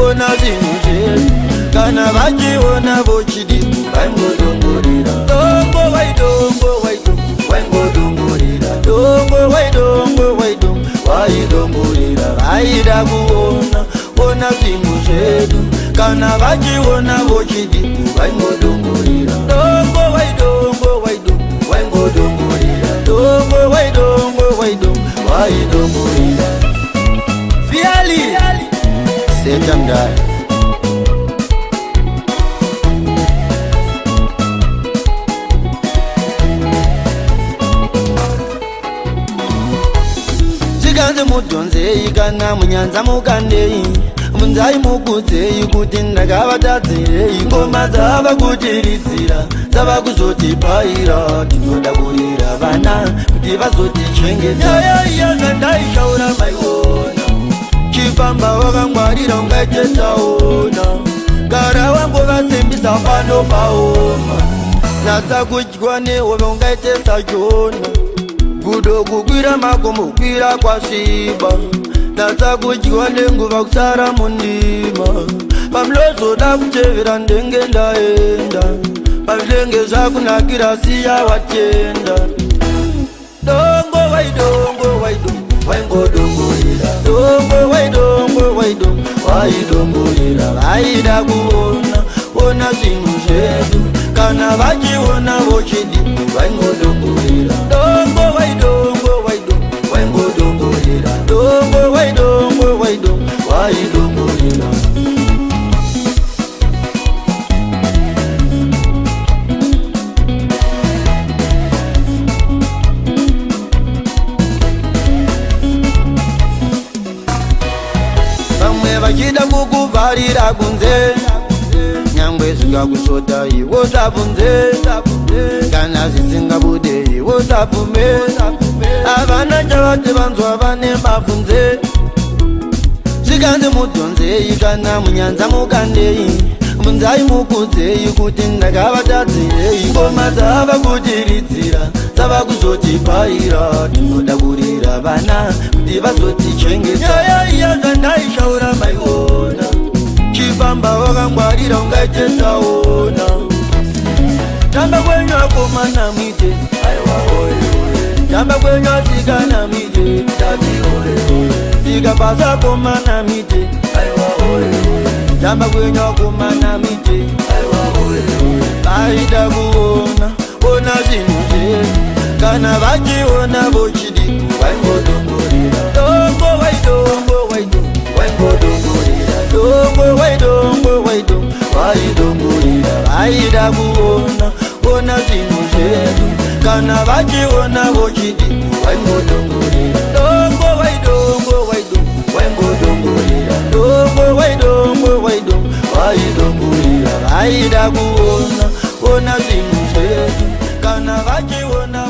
ona zvinhu zvedu kana vachiona vochidi vaingodongorera dongo waidongo waidongo waingodongorera dongo waidongo waidongo waidongorera vaida kuona ona zvinhu zvedu kana vachiona vochidi vaingodongorera dongo waidongo waidongo waingodongorera dongo waidongo waidongo waidongorera Fiali Setamdai Ziganze mudonzei kana munyanza mukandei munzai mukudzei kuti ndakavatadzirei ngoma dzava kutiridzira dzava kuzotipaira tinoda kurira vana kuti vazotichengeta yaiyaza ndaishaura maiona chifamba wakangwarira ungaitetaona gara wangu vasembisa pano paoma nadza kudya nehove ungaitesa chona gudo kukwira makomo kwira kwasviba nadza kudyiwa nenguva kusara mundima pamlozoda kutevera ndenge ndaenda pazvinenge zvakunakira siya watenda dongo waidongo waidongo waingodongorera dongo waidongo waidongo waidongorera vaida kuona ona zvinhu zvedu kana vachiona vochidi vaingodongorera dongo waidongo waidongo waingodongorera dongo waidongo waidongo waidongorera vamwe vachida kukuvharira kunze nyangwe zvingakusota iwo zvabvunze kana zvisingabude iwo zvabvume havana chavati vanzwa vane mabvunze zvikanzi mudhonzei kana munyanza mukandei munzai mukudzei kuti ndakavatadzirei ngoma dzava kutiridzira dzava kuzotipaira tinoda kurira vana kuti vazotichengeta yaiyaza ndaishaura maiona chifamba wakangwarira ungaitetaona tamba kwenyu akomana mwite tamba kwenyu asikana mwite sika basa komana mwite tamba kwenyu akomana mwite vaida kuona ona zvinhu zvedu kana vachiona vochidi vaingodongorera dongo waidongo waidongo waingodongorera dongo waidongo waidongo waidongorera vaida kuona ona zvinhu zvedu kana vachiona vochidi vaingodongorera dongo waidongo waidongo waingodongorera dongo waidongo waidongo waidongorera vaida kuona ona zvinhu zvedu kana vachiona